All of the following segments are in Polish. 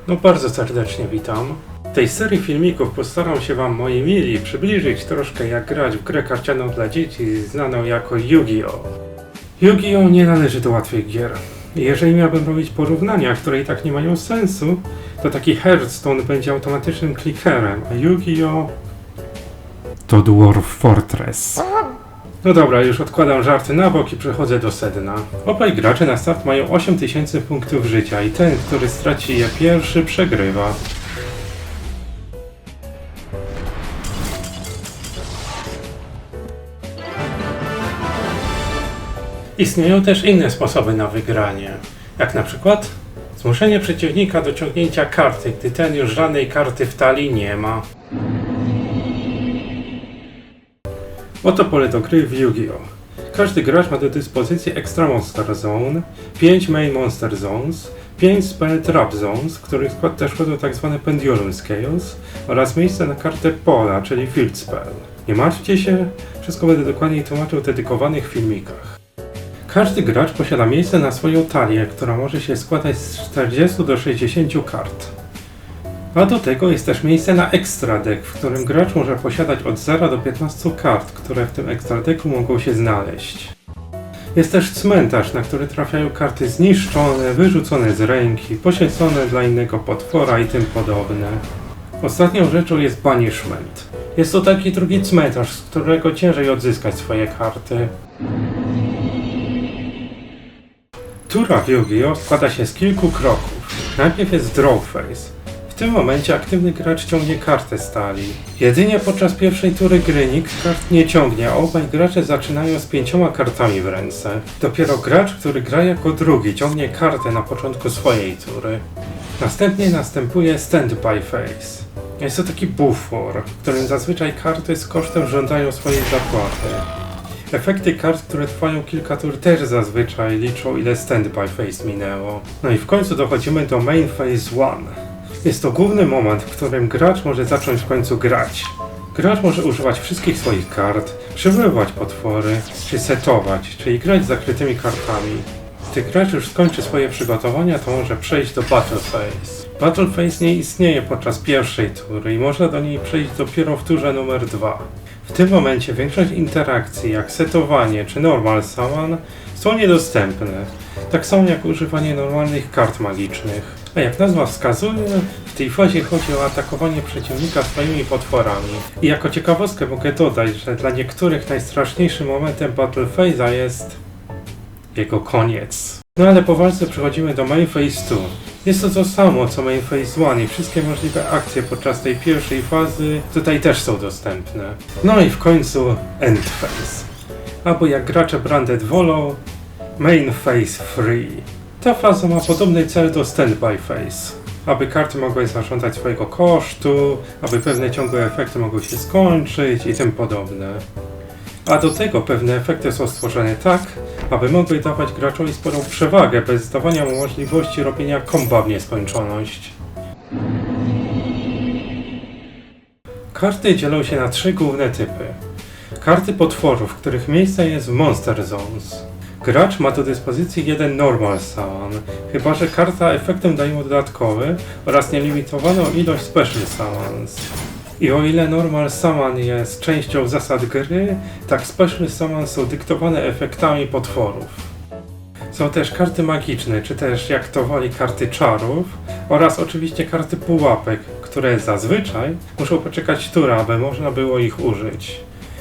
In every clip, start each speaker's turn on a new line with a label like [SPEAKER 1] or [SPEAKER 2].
[SPEAKER 1] No bardzo serdecznie witam. W tej serii filmików postaram się Wam, moi mili, przybliżyć troszkę jak grać w grę karcianą dla dzieci znaną jako Yu-Gi-Oh! Yu-Gi-Oh! Nie należy do łatwych gier. Jeżeli miałbym robić porównania, które i tak nie mają sensu, to taki Hearthstone będzie automatycznym klikerem, a Yu-Gi-Oh! To Dwarf Fortress. No dobra, już odkładam żarty na bok i przechodzę do sedna. Obaj gracze na start mają 8000 punktów życia i ten, który straci je pierwszy, przegrywa. Istnieją też inne sposoby na wygranie, jak na przykład zmuszenie przeciwnika do ciągnięcia karty, gdy ten już żadnej karty w talii nie ma. Oto pole do gry w Yu-Gi-Oh! Każdy gracz ma do dyspozycji Extra Monster Zone, 5 Main Monster Zones, 5 Spell Trap Zones, w których skład też wchodzą tzw. Pendulum Scales oraz miejsce na kartę pola, czyli Field Spell. Nie martwcie się, wszystko będę dokładniej tłumaczył w dedykowanych filmikach. Każdy gracz posiada miejsce na swoją talię, która może się składać z 40 do 60 kart. A do tego jest też miejsce na Extra Deck, w którym gracz może posiadać od 0 do 15 kart, które w tym Extra Decku mogą się znaleźć. Jest też cmentarz, na który trafiają karty zniszczone, wyrzucone z ręki, poświęcone dla innego potwora i tym podobne. Ostatnią rzeczą jest Banishment. Jest to taki drugi cmentarz, z którego ciężej odzyskać swoje karty. Tura w Yu-Gi-Oh! Składa się z kilku kroków. Najpierw jest Draw Phase. W tym momencie aktywny gracz ciągnie kartę z talii. Jedynie podczas pierwszej tury gry nikt kart nie ciągnie, a obaj gracze zaczynają z 5 kartami w ręce. Dopiero gracz, który gra jako drugi, ciągnie kartę na początku swojej tury. Następnie następuje Standby Phase. Jest to taki bufor, w którym zazwyczaj karty z kosztem żądają swojej zapłaty. Efekty kart, które trwają kilka tur, też zazwyczaj liczą, ile Standby Phase minęło. No i w końcu dochodzimy do Main Phase 1. Jest to główny moment, w którym gracz może zacząć w końcu grać. Gracz może używać wszystkich swoich kart, przywoływać potwory, czy setować, czyli grać z zakrytymi kartami. Gdy gracz już skończy swoje przygotowania, to może przejść do Battle Phase. Battle Phase nie istnieje podczas pierwszej tury i można do niej przejść dopiero w turze numer 2. W tym momencie większość interakcji, jak setowanie czy Normal Summon, są niedostępne, tak samo jak używanie normalnych kart magicznych. A jak nazwa wskazuje, w tej fazie chodzi o atakowanie przeciwnika swoimi potworami. I jako ciekawostkę mogę dodać, że dla niektórych najstraszniejszym momentem Battle Phase'a jest jego koniec. No ale po walce przechodzimy do Main Phase 2. Jest to samo co Main Phase 1 i wszystkie możliwe akcje podczas tej pierwszej fazy tutaj też są dostępne. No i w końcu End Phase. Albo jak gracze Branded wolą, Main Phase 3. Ta faza ma podobny cel do Standby Phase, aby karty mogły zażądać swojego kosztu, aby pewne ciągłe efekty mogły się skończyć i tym podobne. A do tego pewne efekty są stworzone tak, aby mogły dawać graczowi sporą przewagę bez dawania mu możliwości robienia komba w nieskończoność. Karty dzielą się na 3 główne typy. Karty potworów, w których miejsce jest w Monster Zones. Gracz ma do dyspozycji jeden Normal Summon, chyba że karta efektem daje mu dodatkowy oraz nielimitowaną ilość Special Summons. I o ile Normal Summon jest częścią zasad gry, tak Special Summons są dyktowane efektami potworów. Są też karty magiczne, czy też jak to woli karty czarów oraz oczywiście karty pułapek, które zazwyczaj muszą poczekać turę, aby można było ich użyć.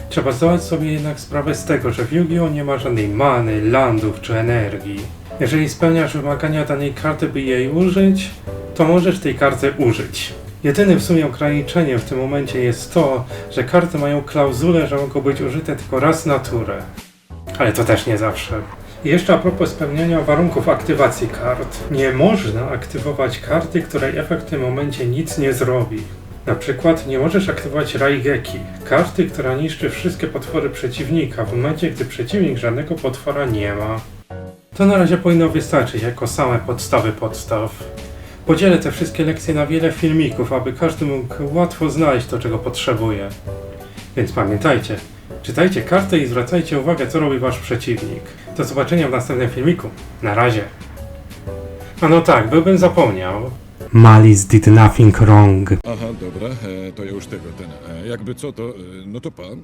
[SPEAKER 1] Trzeba zdawać sobie jednak sprawę z tego, że w Yu-Gi-Oh! Nie ma żadnej many, landów czy energii. Jeżeli spełniasz wymagania danej karty, by jej użyć, to możesz tej karty użyć. Jedynym w sumie ograniczeniem w tym momencie jest to, że karty mają klauzulę, że mogą być użyte tylko raz na turę. Ale to też nie zawsze. I jeszcze a propos spełniania warunków aktywacji kart. Nie można aktywować karty, której efekt w tym momencie nic nie zrobi. Na przykład nie możesz aktywować Raigeki, karty, która niszczy wszystkie potwory przeciwnika w momencie, gdy przeciwnik żadnego potwora nie ma. To na razie powinno wystarczyć jako same podstawy podstaw. Podzielę te wszystkie lekcje na wiele filmików, aby każdy mógł łatwo znaleźć to, czego potrzebuje. Więc pamiętajcie, czytajcie karty i zwracajcie uwagę, co robi wasz przeciwnik. Do zobaczenia w następnym filmiku. Na razie. A no tak, byłbym zapomniał. Malice did nothing wrong.
[SPEAKER 2] Aha, dobra, to ja już tego, jakby co to, no to pan?